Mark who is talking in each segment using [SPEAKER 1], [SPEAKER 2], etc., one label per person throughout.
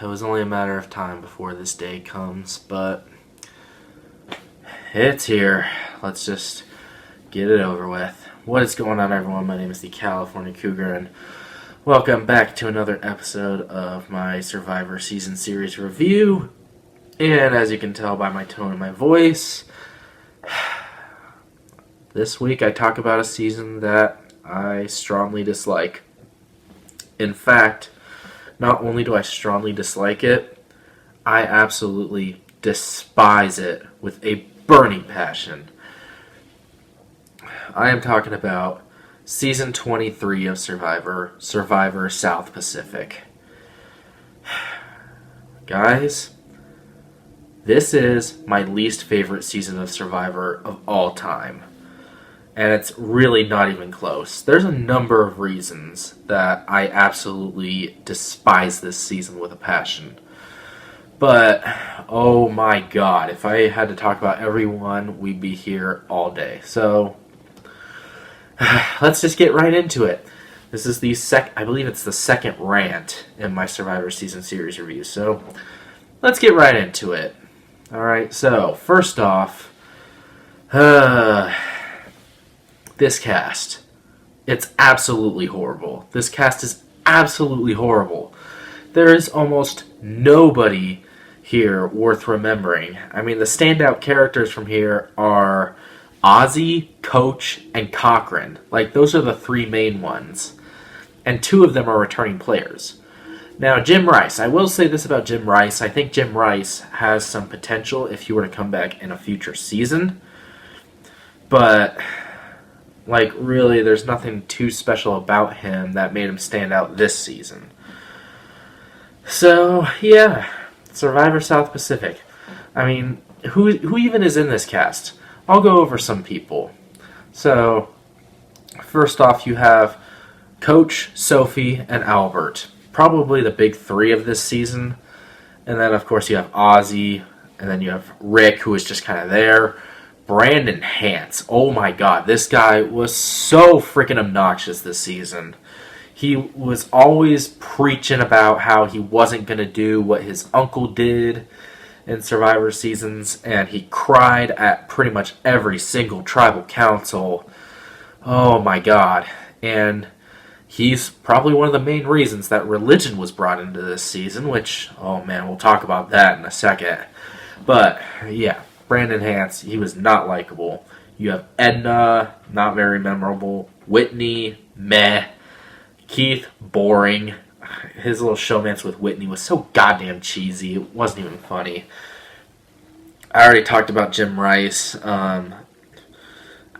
[SPEAKER 1] It was only a matter of time before this day comes, but it's here. Let's just get it over with. What is going on, everyone? My name is the California Cougar, and welcome back to another episode of my Survivor Season Series review. And as you can tell by my tone and my voice, this week I talk about a season that I strongly dislike. In fact, not only do I strongly dislike it, I absolutely despise it with a burning passion. I am talking about Season 23 of Survivor South Pacific. Guys, this is my least favorite season of Survivor of all time. And it's really not even close. There's a number of reasons that I absolutely despise this season with a passion. But, oh my god, if I had to talk about every one, we'd be here all day. So, let's just get right into it. This is I believe it's the second rant in my Survivor Season Series review. So, let's get right into it. Alright, so, first off, this cast. It's absolutely horrible. This cast is absolutely horrible. There is almost nobody here worth remembering. I mean, the standout characters from here are Ozzy, Coach, and Cochran. Like, those are the three main ones. And two of them are returning players. Now, Jim Rice. I will say this about Jim Rice. I think Jim Rice has some potential if he were to come back in a future season. But like, really, there's nothing too special about him that made him stand out this season. So, yeah, Survivor South Pacific. I mean, who even is in this cast? I'll go over some people. So, first off, you have Coach, Sophie, and Albert. Probably the big three of this season. And then, of course, you have Ozzy, and then you have Rick, who is just kind of there. Brandon Hance. Oh my god, this guy was so freaking obnoxious this season. He was always preaching about how he wasn't going to do what his uncle did in Survivor seasons, and he cried at pretty much every single tribal council. Oh my god. And he's probably one of the main reasons that religion was brought into this season, which, oh man, we'll talk about that in a second. But, yeah. Brandon Hance, he was not likable. You have Edna, not very memorable. Whitney, meh. Keith, boring. His little showmance with Whitney was so goddamn cheesy. It wasn't even funny. I already talked about Jim Rice. I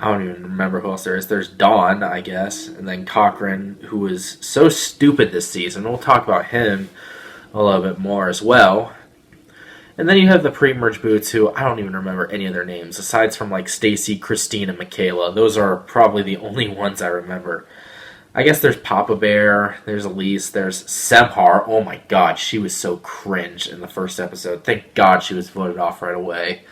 [SPEAKER 1] don't even remember who else there is. There's Dawn, I guess. And then Cochran, who was so stupid this season. We'll talk about him a little bit more as well. And then you have the pre-merge boots, who I don't even remember any of their names, aside from like Stacy, Christine, and Michaela. Those are probably the only ones I remember. I guess there's Papa Bear, there's Elise, there's Semhar. Oh my god, she was so cringe in the first episode. Thank god she was voted off right away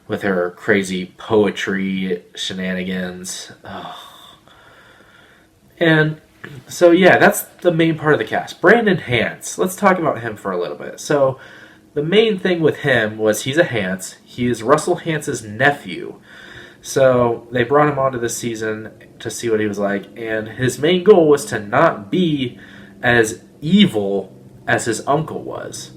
[SPEAKER 1] with her crazy poetry shenanigans. Oh. And so yeah, that's the main part of the cast. Brandon Hance. Let's talk about him for a little bit. So the main thing with him was he's a Hance. He is Russell Hance's nephew. So they brought him onto this season to see what he was like. And his main goal was to not be as evil as his uncle was.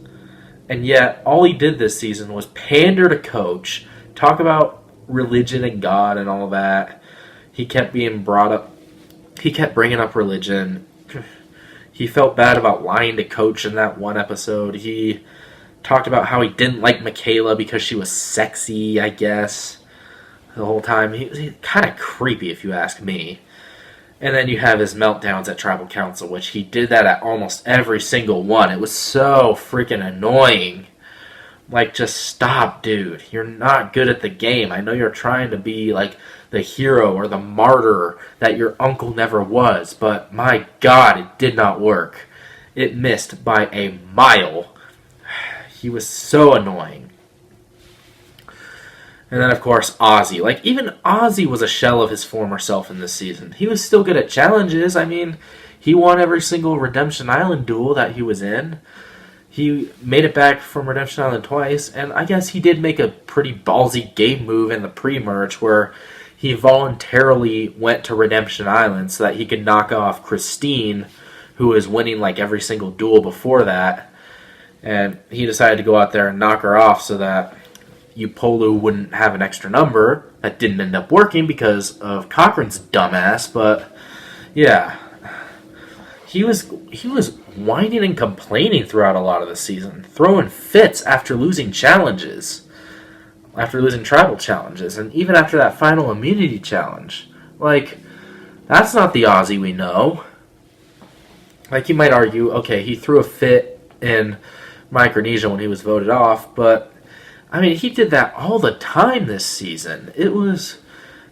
[SPEAKER 1] And yet, all he did this season was pander to Coach, talk about religion and God and all that. He kept being brought up. He kept bringing up religion. He felt bad about lying to Coach in that one episode. He talked about how he didn't like Michaela because she was sexy, I guess, the whole time. He was kind of creepy, if you ask me. And then you have his meltdowns at Tribal Council, which he did that at almost every single one. It was so freaking annoying. Like, just stop, dude. You're not good at the game. I know you're trying to be, like, the hero or the martyr that your uncle never was, but my god, it did not work. It missed by a mile. He was so annoying. And then, of course, Ozzy. Like, even Ozzy was a shell of his former self in this season. He was still good at challenges. I mean, he won every single Redemption Island duel that he was in. He made it back from Redemption Island twice, and I guess he did make a pretty ballsy game move in the pre-merge where he voluntarily went to Redemption Island so that he could knock off Christine, who was winning like every single duel before that. And he decided to go out there and knock her off so that Upolu wouldn't have an extra number. That didn't end up working because of Cochran's dumbass, but yeah. He was whining and complaining throughout a lot of the season, throwing fits after losing challenges, after losing tribal challenges, and even after that final immunity challenge. Like, that's not the Aussie we know. Like, you might argue, okay, he threw a fit in Micronesia when he was voted off, but I mean, he did that all the time this season. It was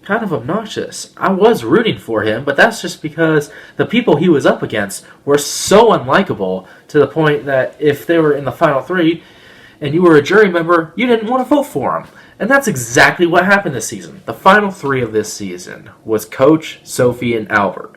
[SPEAKER 1] kind of obnoxious. I was rooting for him, but that's just because the people he was up against were so unlikable to the point that if they were in the final three and you were a jury member, you didn't want to vote for them. And that's exactly what happened this season. The final three of this season was Coach, Sophie, and Albert.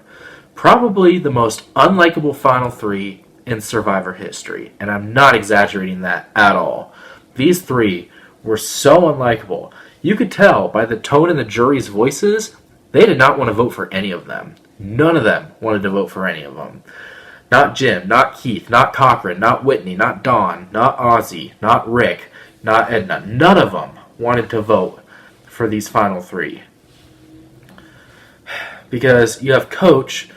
[SPEAKER 1] Probably the most unlikable final three in Survivor history, and I'm not exaggerating that at all. These three were so unlikable. You could tell by the tone in the jury's voices, they did not want to vote for any of them. None of them wanted to vote for any of them. Not Jim, not Keith, not Cochran, not Whitney, not Dawn, not Ozzy, not Rick, not Edna. None of them wanted to vote for these final three. Because you have Coach,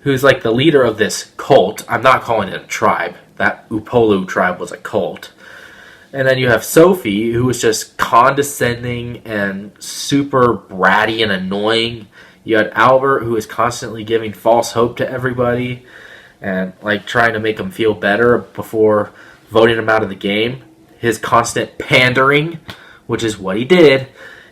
[SPEAKER 1] who's like the leader of this cult. I'm not calling it a tribe. That Upolu Tribe was a cult. And then you have Sophie, who was just condescending and super bratty and annoying. You had Albert, who was constantly giving false hope to everybody and like trying to make them feel better before voting him out of the game. His constant pandering, which is what he did.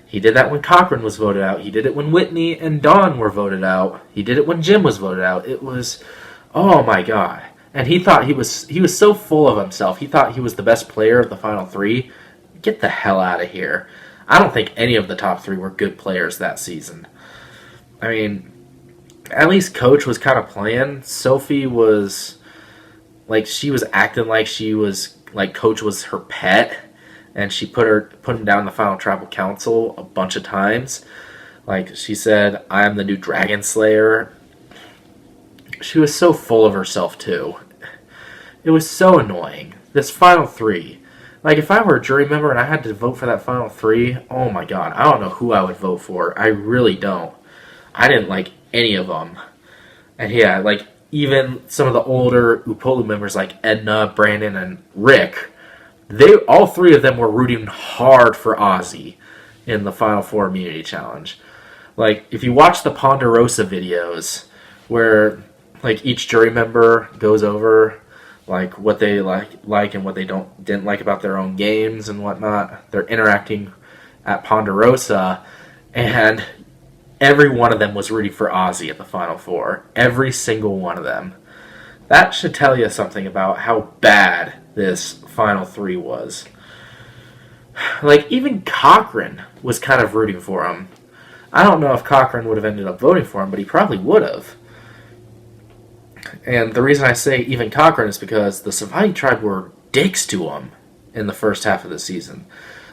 [SPEAKER 1] He did that when Cochran was voted out. He did it when Whitney and Dawn were voted out. He did it when Jim was voted out. It was, oh my God. And he thought he was so full of himself. He thought he was the best player of the final three. Get the hell out of here. I don't think any of the top three were good players that season. I mean, at least Coach was kind of playing. Sophie was, like, she was acting like she was, like, Coach was her pet. And she put him down in the final tribal council a bunch of times. Like, she said, I'm the new Dragon Slayer. She was so full of herself, too. It was so annoying. This final three. Like, if I were a jury member and I had to vote for that final three, oh my God, I don't know who I would vote for. I really don't. I didn't like any of them. And yeah, like, even some of the older Upolu members like Edna, Brandon, and Rick, all three of them were rooting hard for Ozzy in the Final Four Immunity Challenge. Like, if you watch the Ponderosa videos where like each jury member goes over like what they like and what they didn't like about their own games and whatnot. They're interacting at Ponderosa, and every one of them was rooting for Ozzy at the Final Four. Every single one of them. That should tell you something about how bad this Final Three was. Like, even Cochran was kind of rooting for him. I don't know if Cochran would have ended up voting for him, but he probably would have. And the reason I say even Cochran is because the Savai'i tribe were dicks to him in the first half of the season.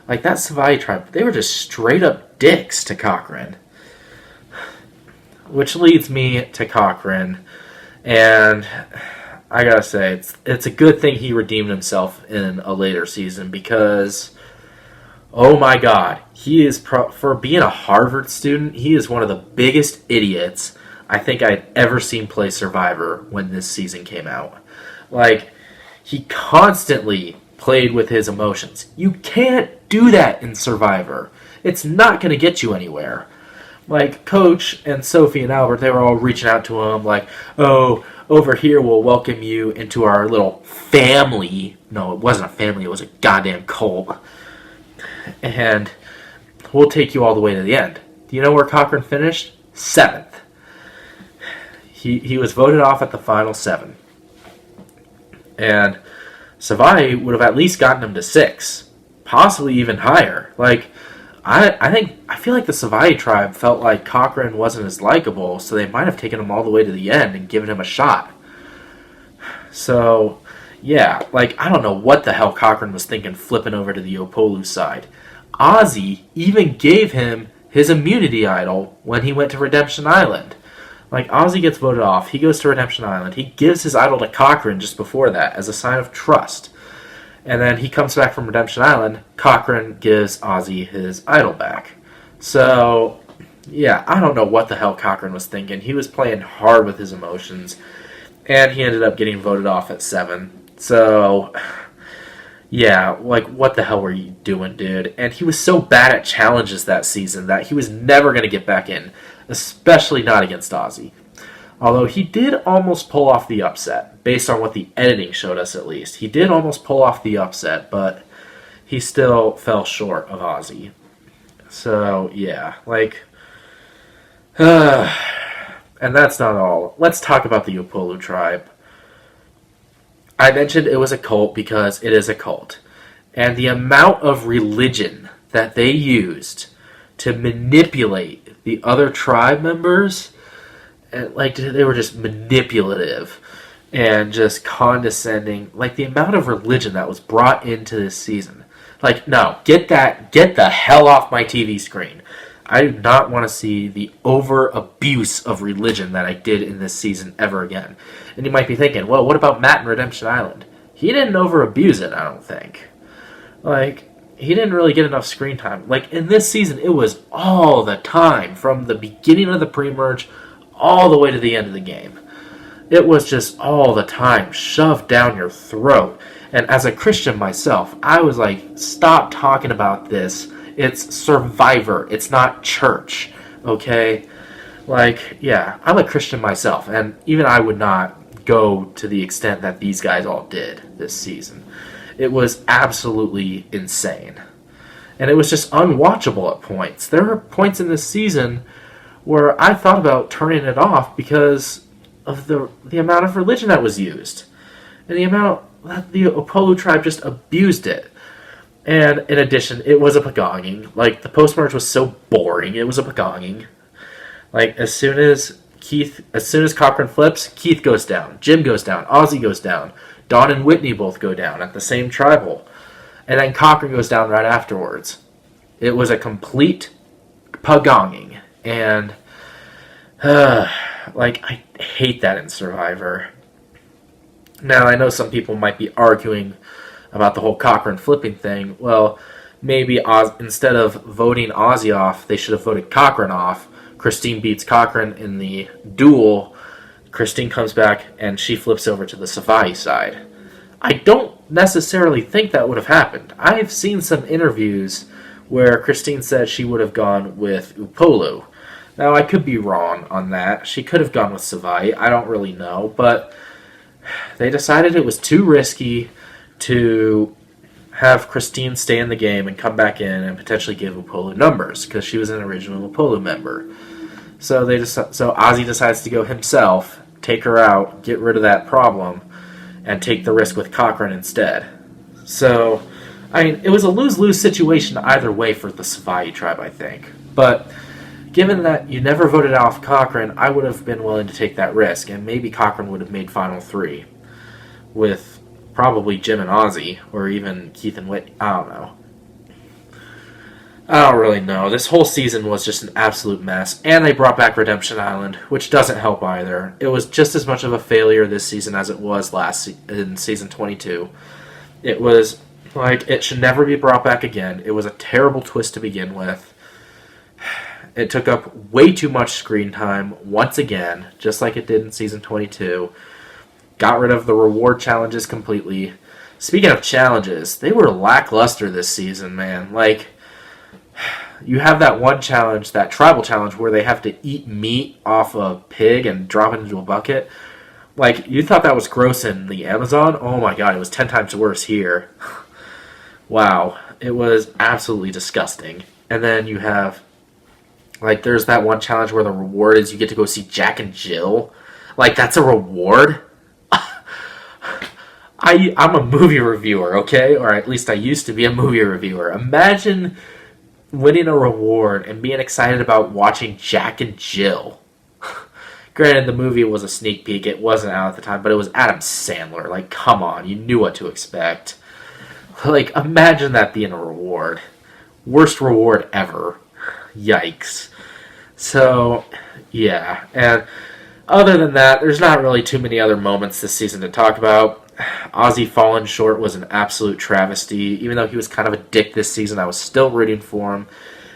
[SPEAKER 1] Like, that Savai'i tribe, they were just straight up dicks to Cochran. Which leads me to Cochran. And I gotta say, it's a good thing he redeemed himself in a later season because, oh my God, he is, for being a Harvard student, he is one of the biggest idiots I think I'd ever seen play Survivor when this season came out. Like, he constantly played with his emotions. You can't do that in Survivor. It's not going to get you anywhere. Like, Coach and Sophie and Albert, they were all reaching out to him like, oh, over here we'll welcome you into our little family. No, it wasn't a family, it was a goddamn cult. And we'll take you all the way to the end. Do you know where Cochran finished? 7th. He was voted off at the final 7. And Savai'i would have at least gotten him to 6. Possibly even higher. Like, I feel like the Savai tribe felt like Cochrane wasn't as likable, so they might have taken him all the way to the end and given him a shot. So, yeah, like, I don't know what the hell Cochrane was thinking flipping over to the Upolu side. Ozzy even gave him his immunity idol when he went to Redemption Island. Like, Ozzy gets voted off, he goes to Redemption Island, he gives his idol to Cochrane just before that as a sign of trust. And then he comes back from Redemption Island, Cochrane gives Ozzy his idol back. So, yeah, I don't know what the hell Cochrane was thinking. He was playing hard with his emotions, and he ended up getting voted off at 7. So, yeah, like, what the hell were you doing, dude? And he was so bad at challenges that season that he was never going to get back in, especially not against Ozzy. Although he did almost pull off the upset, based on what the editing showed us at least. He did almost pull off the upset, but he still fell short of Ozzy. So, yeah, like... and that's not all. Let's talk about the Upolu Tribe. I mentioned it was a cult because it is a cult. And the amount of religion that they used to manipulate the other tribe members... like, they were just manipulative and just condescending. Like, the amount of religion that was brought into this season. Like, no, get the hell off my TV screen. I do not want to see the over abuse of religion that I did in this season ever again. And you might be thinking, well, what about Matt in Redemption Island? He didn't over abuse it, I don't think. Like, he didn't really get enough screen time. Like, in this season, it was all the time, from the beginning of the pre-merge all the way to the end of the game. It was just all the time shoved down your throat. And as a Christian myself, I was like, stop talking about this. It's Survivor. It's not church. Okay? Like, yeah, I'm a Christian myself, and even I would not go to the extent that these guys all did this season. It was absolutely insane. And it was just unwatchable at points. There were points in this season where I thought about turning it off because of the amount of religion that was used. And the amount that the Upolu Tribe just abused it. And in addition, it was a pagonging. Like, the post-merge was so boring, it was a pagonging. Like, as soon as Cochrane flips, Keith goes down, Jim goes down, Ozzy goes down, Don and Whitney both go down at the same tribal. And then Cochrane goes down right afterwards. It was a complete pagonging. And, like, I hate that in Survivor. Now, I know some people might be arguing about the whole Cochrane flipping thing. Well, maybe instead of voting Ozzy off, they should have voted Cochrane off. Christine beats Cochrane in the duel. Christine comes back, and she flips over to the Savai side. I don't necessarily think that would have happened. I've seen some interviews where Christine said she would have gone with Upolu. Now, I could be wrong on that. She could have gone with Savai. I don't really know. But they decided it was too risky to have Christine stay in the game and come back in and potentially give Upolu numbers because she was an original Upolu member. So Ozzy decides to go himself, take her out, get rid of that problem, and take the risk with Cochrane instead. So, I mean, it was a lose-lose situation either way for the Savai tribe, I think. But given that you never voted off Cochrane, I would have been willing to take that risk, and maybe Cochrane would have made Final 3 with probably Jim and Ozzy, or even Keith and Whitney. I don't know. I don't really know. This whole season was just an absolute mess, and they brought back Redemption Island, which doesn't help either. It was just as much of a failure this season as it was in Season 22. It was like, it should never be brought back again. It was a terrible twist to begin with. It took up way too much screen time once again, just like it did in Season 22. Got rid of the reward challenges completely. Speaking of challenges, they were lackluster this season, man. Like, you have that one challenge, that tribal challenge, where they have to eat meat off a pig and drop it into a bucket. Like, you thought that was gross in the Amazon? Oh my god, it was 10 times worse here. Wow. It was absolutely disgusting. And then you have, like, there's that one challenge where the reward is you get to go see Jack and Jill. Like, that's a reward? I'm a movie reviewer, okay? Or at least I used to be a movie reviewer. Imagine winning a reward and being excited about watching Jack and Jill. Granted, the movie was a sneak peek. It wasn't out at the time, but it was Adam Sandler. Like, come on. You knew what to expect. Like, imagine that being a reward. Worst reward ever. Yikes. So, yeah. And other than that, there's not really too many other moments this season to talk about. Ozzy falling short was an absolute travesty. Even though he was kind of a dick this season, I was still rooting for him.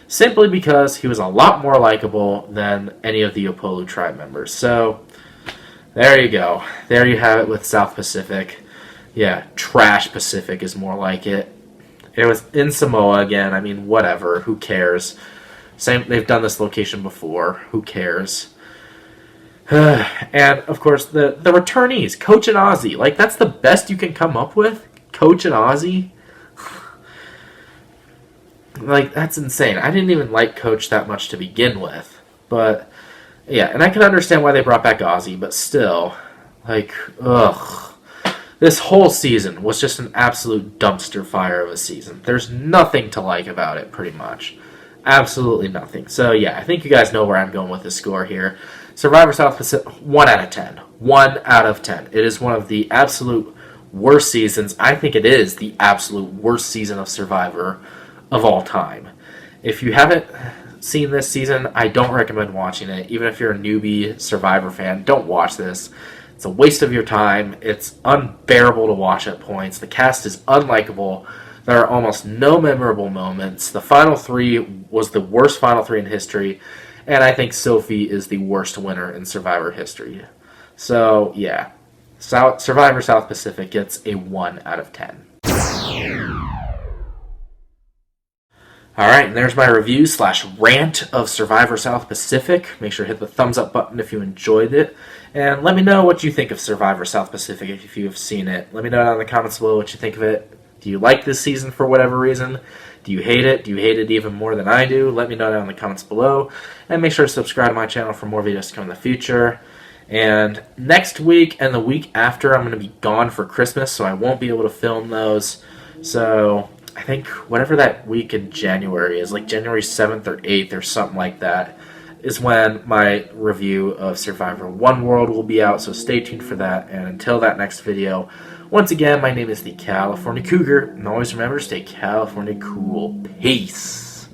[SPEAKER 1] Simply because he was a lot more likable than any of the Upolu Tribe members. So, there you go. There you have it with South Pacific. Yeah, Trash Pacific is more like it. It was in Samoa again. I mean, whatever. Who cares? They've done this location before. Who cares? And, of course, the returnees, Coach and Ozzy. Like, that's the best you can come up with? Coach and Ozzy? Like, that's insane. I didn't even like Coach that much to begin with. But, yeah, and I can understand why they brought back Ozzy, but still, like, ugh. This whole season was just an absolute dumpster fire of a season. There's nothing to like about it, pretty much. Absolutely nothing. So, yeah, I think you guys know where I'm going with this score here. Survivor South Pacific, 1 out of 10. 1 out of 10. It is one of the absolute worst seasons. I think it is the absolute worst season of Survivor of all time. If you haven't seen this season, I don't recommend watching it. Even if you're a newbie Survivor fan, don't watch this. It's a waste of your time. It's unbearable to watch at points. The cast is unlikable. There are almost no memorable moments. The final three was the worst final three in history. And I think Sophie is the worst winner in Survivor history. So, yeah. Survivor South Pacific gets a 1 out of 10. Alright, and there's my review / rant of Survivor South Pacific. Make sure to hit the thumbs up button if you enjoyed it. And let me know what you think of Survivor South Pacific if you have seen it. Let me know down in the comments below what you think of it. Do you like this season for whatever reason? Do you hate it? Do you hate it even more than I do? Let me know down in the comments below. And make sure to subscribe to my channel for more videos to come in the future. And next week and the week after, I'm going to be gone for Christmas, so I won't be able to film those. So I think whatever that week in January is, like January 7th or 8th or something like that, is when my review of Survivor One World will be out. So stay tuned for that. And until that next video, once again, my name is the California Cougar, and always remember, stay California cool. Peace.